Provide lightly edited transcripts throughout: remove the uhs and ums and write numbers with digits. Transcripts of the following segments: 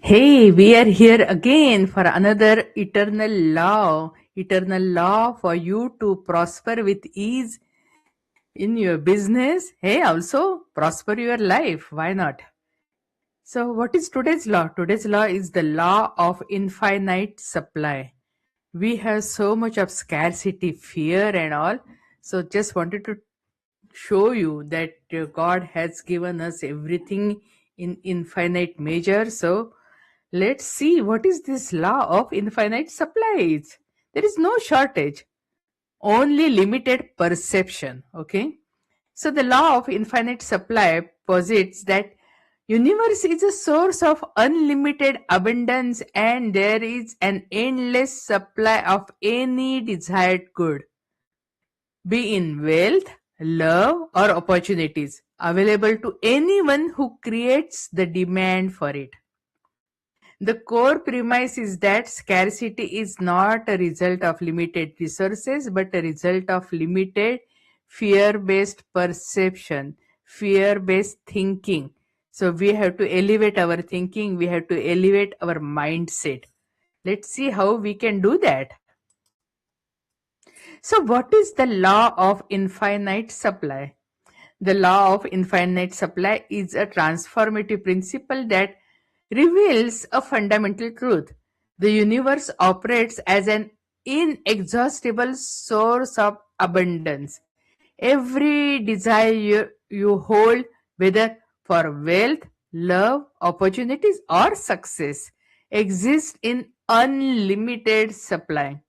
Hey, we are here again for another eternal law for you to prosper with ease in your business. Hey, also prosper your life. Why not? So, what is today's law? Today's law is the law of infinite supply. We have so much of scarcity, fear, and all. So, just wanted to show you that God has given us everything in infinite measure. So, let's see what is this law of infinite supplies. There is no shortage, only limited perception. Okay. So the law of infinite supply posits that universe is a source of unlimited abundance and there is an endless supply of any desired good, be in wealth, love or opportunities available to anyone who creates the demand for it. The core premise is that scarcity is not a result of limited resources, but a result of limited fear based perception, fear based thinking. So we have to elevate our thinking, we have to elevate our mindset. Let's see how we can do that. So, what is the law of infinite supply? The law of infinite supply is a transformative principle that reveals a fundamental truth. The universe operates as an inexhaustible source of abundance. Every desire you hold, whether for wealth, love, opportunities, or success, exists in unlimited supply,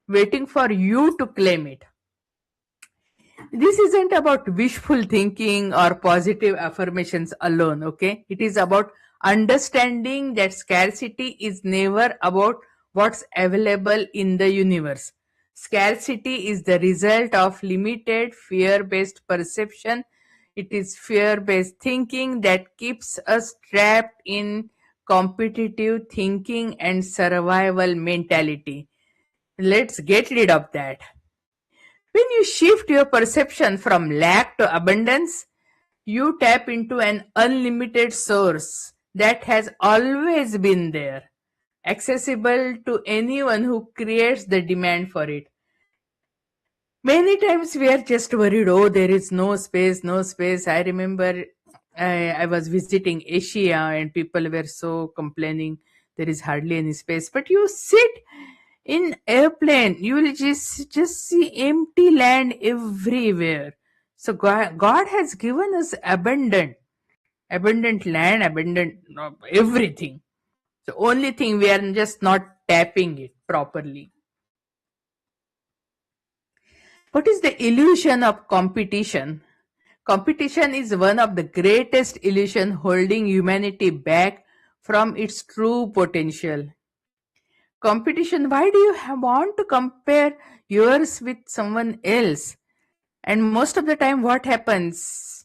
waiting for you to claim it. This isn't about wishful thinking or positive affirmations alone, okay? It is about understanding that scarcity is never about what's available in the universe. Scarcity is the result of limited fear based perception. It is fear based thinking that keeps us trapped in competitive thinking and survival mentality. Let's get rid of that. When you shift your perception from lack to abundance, you tap into an unlimited source that has always been there, accessible to anyone who creates the demand for it. Many times we are just worried, oh, there is no space, no space. I remember I was visiting Asia and people were so complaining there is hardly any space. But you sit in airplane, you will just see empty land everywhere. So God has given us abundant land, abundant everything. The only thing we are just not tapping it properly. What is the illusion of competition? Competition is one of the greatest illusion holding humanity back from its true potential. Competition, why do you want to compare yours with someone else? And most of the time what happens,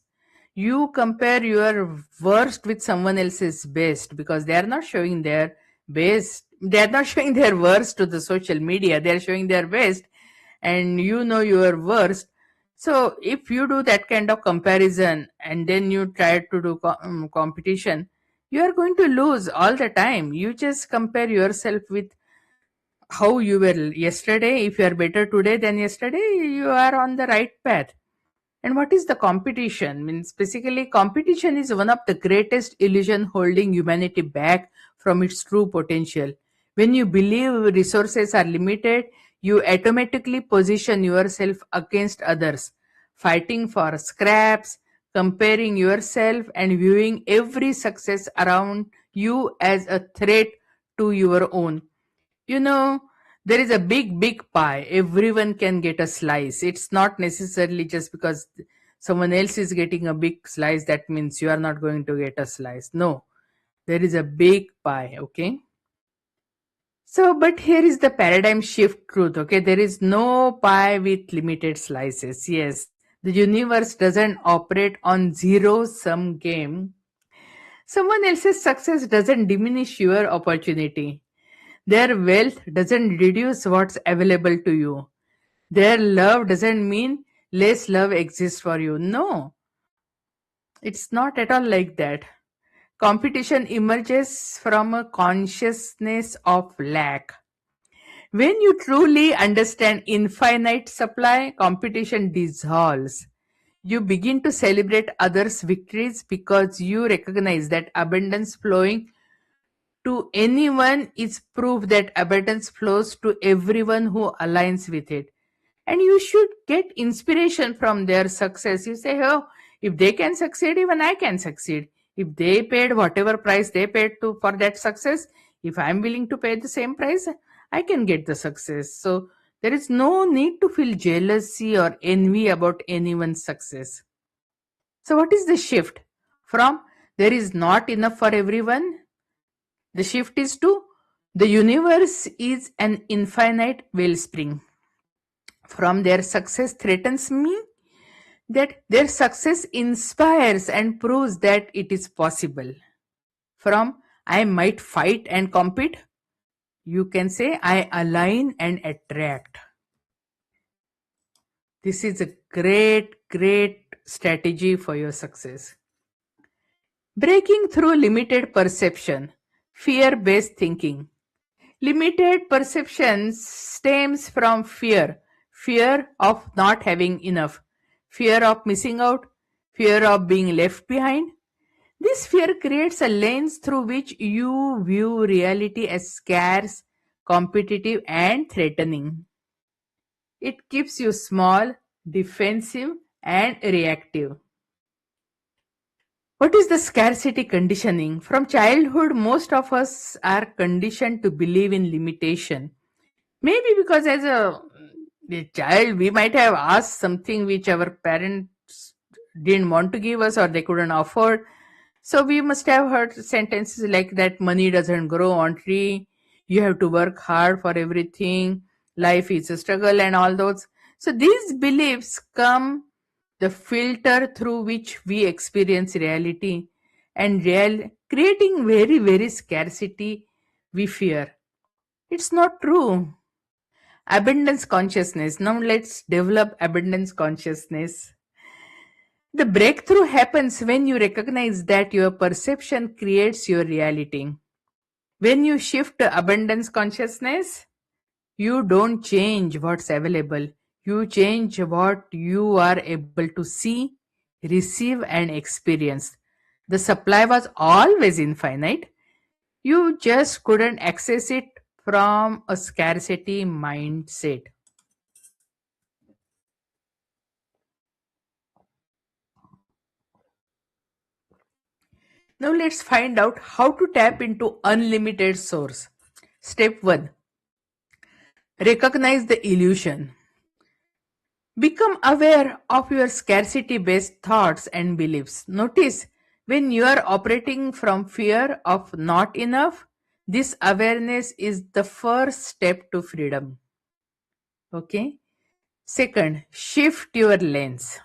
you compare your worst with someone else's best because they are not showing their best, they are not showing their worst to the social media, they are showing their best and you know your worst. So if you do that kind of comparison and then you try to do competition, you are going to lose all the time. You just compare yourself with how you were yesterday. If you are better today than yesterday, you are on the right path. And what is the competition? Means basically competition is one of the greatest illusion holding humanity back from its true potential. When you believe resources are limited, you automatically position yourself against others, fighting for scraps, comparing yourself and viewing every success around you as a threat to your own. You know, there is a big pie. Everyone can get a slice. It's not necessarily just because someone else is getting a big slice that means you are not going to get a slice. No, there is a big pie. Okay. So, but here is the paradigm shift truth. Okay. There is no pie with limited slices. Yes. The universe doesn't operate on zero sum game. Someone else's success doesn't diminish your opportunity. Their wealth doesn't reduce what's available to you. Their love doesn't mean less love exists for you. No, it's not at all like that. Competition emerges from a consciousness of lack. When you truly understand infinite supply, competition dissolves. You begin to celebrate others' victories because you recognize that abundance flowing to anyone is proof that abundance flows to everyone who aligns with it. And you should get inspiration from their success. You say, oh, if they can succeed, even I can succeed. If they paid whatever price they paid to for that success, if I'm willing to pay the same price, I can get the success. So there is no need to feel jealousy or envy about anyone's success. So what is the shift from there is not enough for everyone? The shift is to the universe is an infinite wellspring. From their success threatens me, that their success inspires and proves that it is possible. From I might fight and compete, you can say I align and attract. This is a great strategy for your success. Breaking through limited perception, fear-based thinking. Limited perception stems from fear. Fear of not having enough, fear of missing out, fear of being left behind. This fear creates a lens through which you view reality as scarce, competitive, and threatening. It keeps you small, defensive, and reactive. What is the scarcity conditioning? From childhood, most of us are conditioned to believe in limitation. Maybe because as a child, we might have asked something which our parents didn't want to give us or they couldn't afford. So we must have heard sentences like that money doesn't grow on tree, you have to work hard for everything, life is a struggle and all those. So these beliefs come the filter through which we experience reality and creating very scarcity we fear. It's not true. Abundance consciousness. Now let's develop abundance consciousness. The breakthrough happens when you recognize that your perception creates your reality. When you shift to abundance consciousness, you don't change what's available. You change what you are able to see, receive, and experience. The supply was always infinite. You just couldn't access it from a scarcity mindset. Now let's find out how to tap into unlimited source. Step 1. Recognize the illusion. Become aware of your scarcity based thoughts and beliefs. Notice when you are operating from fear of not enough, this awareness is the first step to freedom. Okay. Second, shift your lens.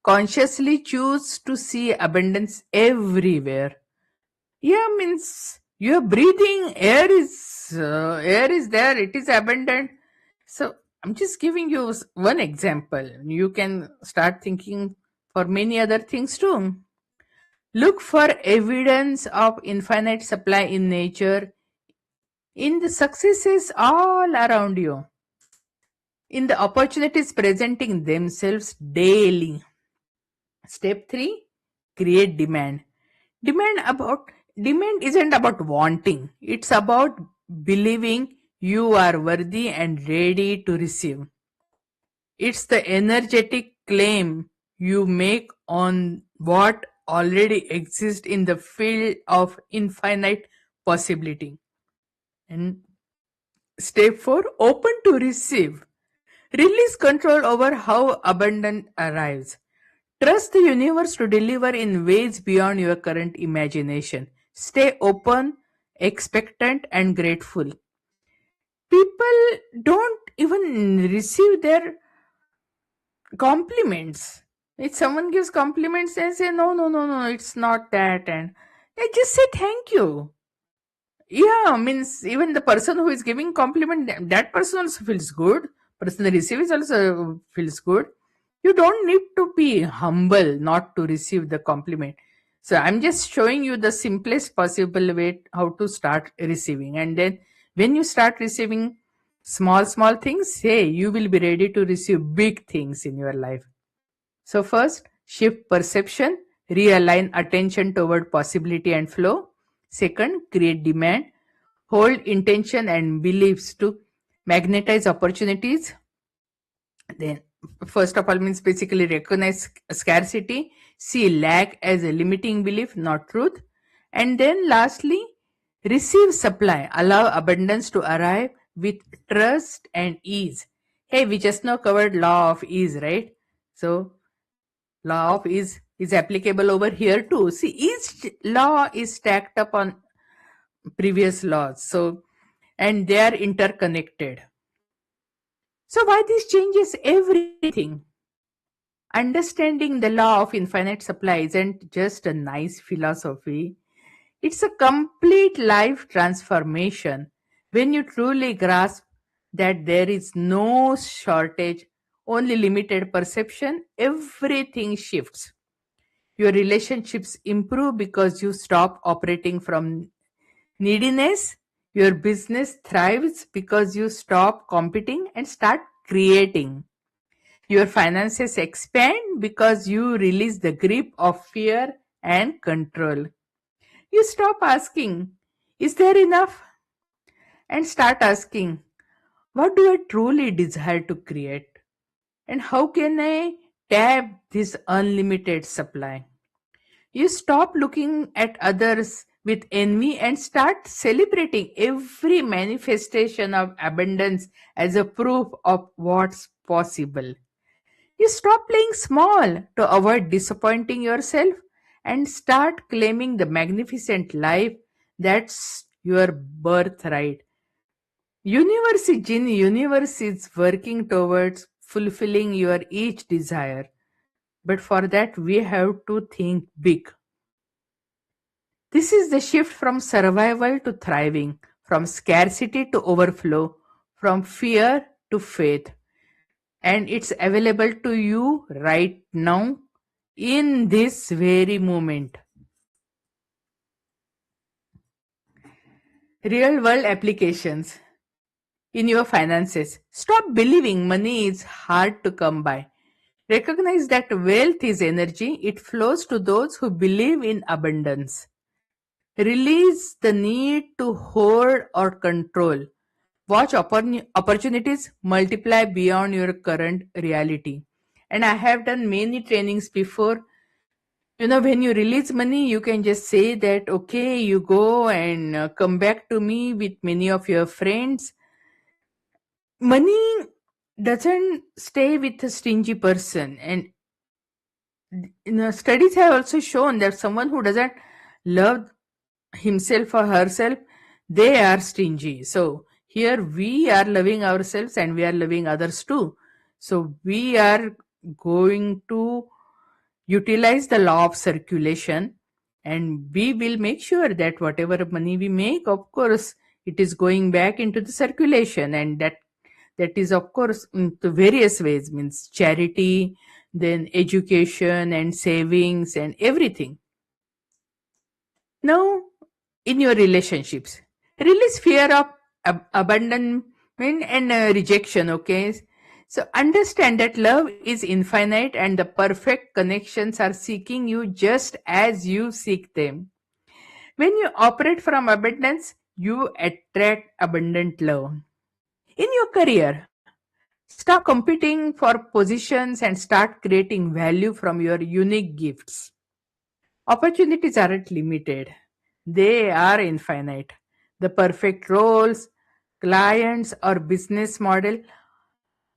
Consciously choose to see abundance everywhere. Yeah, means you're breathing, air is there, it is abundant. So I'm just giving you one example. You can start thinking for many other things too. Look for evidence of infinite supply in nature, in the successes all around you, in the opportunities presenting themselves daily. Step 3, create demand. Demand isn't about wanting, it's about believing you are worthy and ready to receive. It's the energetic claim you make on what already exists in the field of infinite possibility. And step 4, open to receive. Release control over how abundance arrives. Trust the universe to deliver in ways beyond your current imagination. Stay open, expectant, and grateful. People don't even receive their compliments. If someone gives compliments, they say, no, it's not that. And I just say thank you. Yeah, means even the person who is giving compliment, that person also feels good. Person receives also feels good. You don't need to be humble not to receive the compliment. So I'm just showing you the simplest possible way how to start receiving. And then when you start receiving small things, hey, you will be ready to receive big things in your life. So first, shift perception, realign attention toward possibility and flow. Second, create demand, hold intention and beliefs to magnetize opportunities. Then, first of all, means basically recognize scarcity, see lack as a limiting belief, not truth. And then, lastly, receive supply, allow abundance to arrive with trust and ease. Hey, we just now covered law of ease, right? So, law of ease is applicable over here too. See, each law is stacked up on previous laws. So, and they are interconnected. So, why this changes everything? Understanding the law of infinite supply isn't just a nice philosophy, it's a complete life transformation. When you truly grasp that there is no shortage, only limited perception, everything shifts. Your relationships improve because you stop operating from neediness. Your business thrives because you stop competing and start creating. Your finances expand because you release the grip of fear and control. You stop asking, is there enough? And start asking, what do I truly desire to create? And how can I tap this unlimited supply? You stop looking at others with envy and start celebrating every manifestation of abundance as a proof of what's possible. You stop playing small to avoid disappointing yourself and start claiming the magnificent life that's your birthright. Universe is working towards fulfilling your each desire. But for that we have to think big. This is the shift from survival to thriving, from scarcity to overflow, from fear to faith. And it's available to you right now in this very moment. Real world applications in your finances. Stop believing money is hard to come by. Recognize that wealth is energy, it flows to those who believe in abundance. Release the need to hoard or control. Watch opportunities multiply beyond your current reality. And I have done many trainings before. When you release money, you can just say that, okay, you go and come back to me with many of your friends. Money doesn't stay with a stingy person. And studies have also shown that someone who doesn't love himself or herself, they are stingy. So here we are loving ourselves and we are loving others too. So we are going to utilize the law of circulation, and we will make sure that whatever money we make, of course, it is going back into the circulation, and that is of course into various ways, means charity, then education and savings and everything. Now, in your relationships, release fear of abandonment and rejection, okay? So understand that love is infinite and the perfect connections are seeking you just as you seek them. When you operate from abundance, you attract abundant love. In your career, stop competing for positions and start creating value from your unique gifts. Opportunities aren't limited, they are infinite. The perfect roles, clients, or business model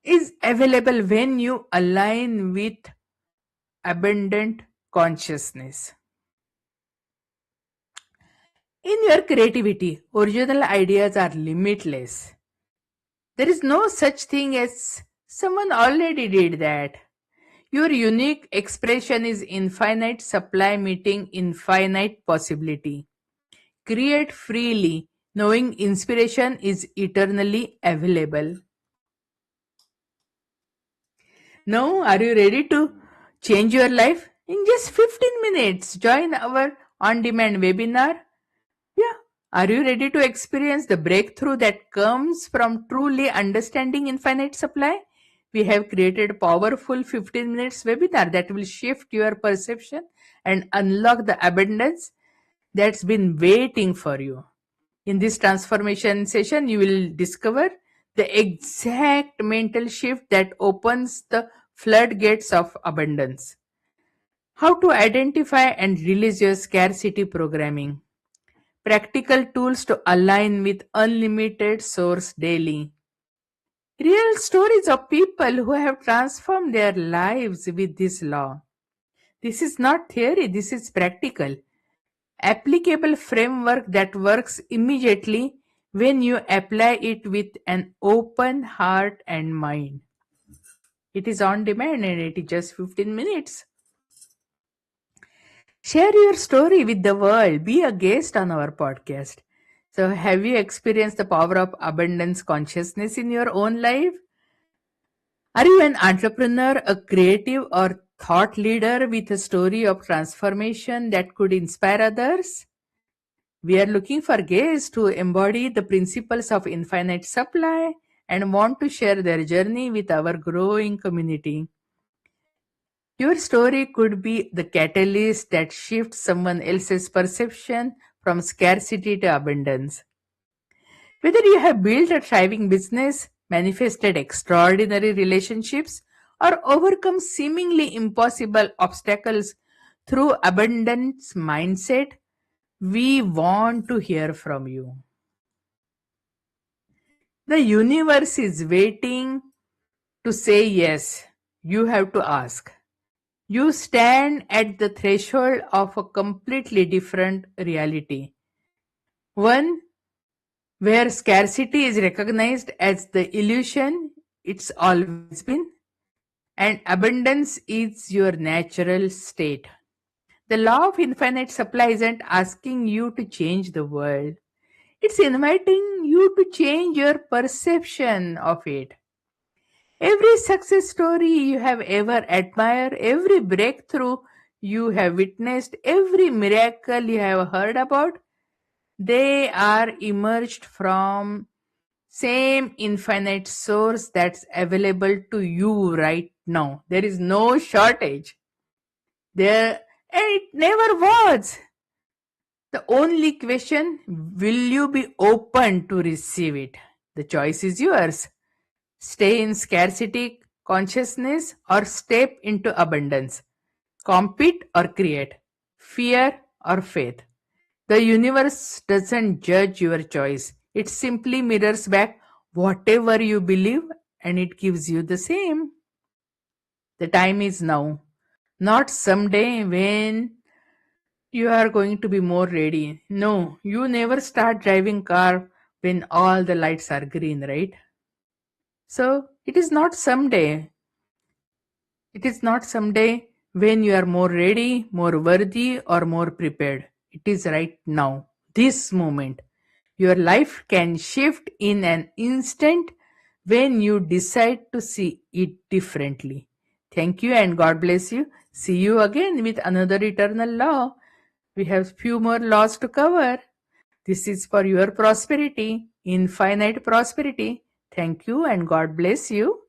is available when you align with abundant consciousness. In your creativity, original ideas are limitless. There is no such thing as someone already did that. Your unique expression is infinite supply meeting infinite possibility. Create freely, knowing inspiration is eternally available. Now, are you ready to change your life? in just 15 minutes. Join our on-demand webinar. Yeah. Are you ready to experience the breakthrough that comes from truly understanding infinite supply? We have created a powerful 15 minutes webinar that will shift your perception and unlock the abundance that's been waiting for you. In this transformation session, you will discover the exact mental shift that opens the floodgates of abundance. How to identify and release your scarcity programming. Practical tools to align with unlimited source daily. Real stories of people who have transformed their lives with this law. This is not theory, this is practical. Applicable framework that works immediately when you apply it with an open heart and mind. It is on demand and it is just 15 minutes. Share your story with the world. Be a guest on our podcast. So, have you experienced the power of abundance consciousness in your own life? Are you an entrepreneur, a creative, or thought leader with a story of transformation that could inspire others? We are looking for guests who embody the principles of infinite supply and want to share their journey with our growing community. Your story could be the catalyst that shifts someone else's perception from scarcity to abundance. Whether you have built a thriving business, manifested extraordinary relationships, or overcome seemingly impossible obstacles through abundance mindset, we want to hear from you. The universe is waiting to say yes. You have to ask. You stand at the threshold of a completely different reality. One where scarcity is recognized as the illusion it's always been, and abundance is your natural state. The law of infinite supply isn't asking you to change the world, it's inviting you to change your perception of it. Every success story you have ever admired, every breakthrough you have witnessed, every miracle you have heard about, they are emerged from same infinite source that's available to you right now. There is no shortage. There and it never was. The only question, will you be open to receive it? The choice is yours. Stay in scarcity consciousness or step into abundance. Compete or create. Fear or faith. The universe doesn't judge your choice. It simply mirrors back whatever you believe and it gives you the same. The time is now, not someday when you are going to be more ready. No, you never start driving car when all the lights are green, right? So it is not someday. It is not someday when you are more ready, more worthy, or more prepared. It is right now, this moment. Your life can shift in an instant when you decide to see it differently. Thank you and God bless you. See you again with another eternal law. We have few more laws to cover. This is for your prosperity, infinite prosperity. Thank you and God bless you.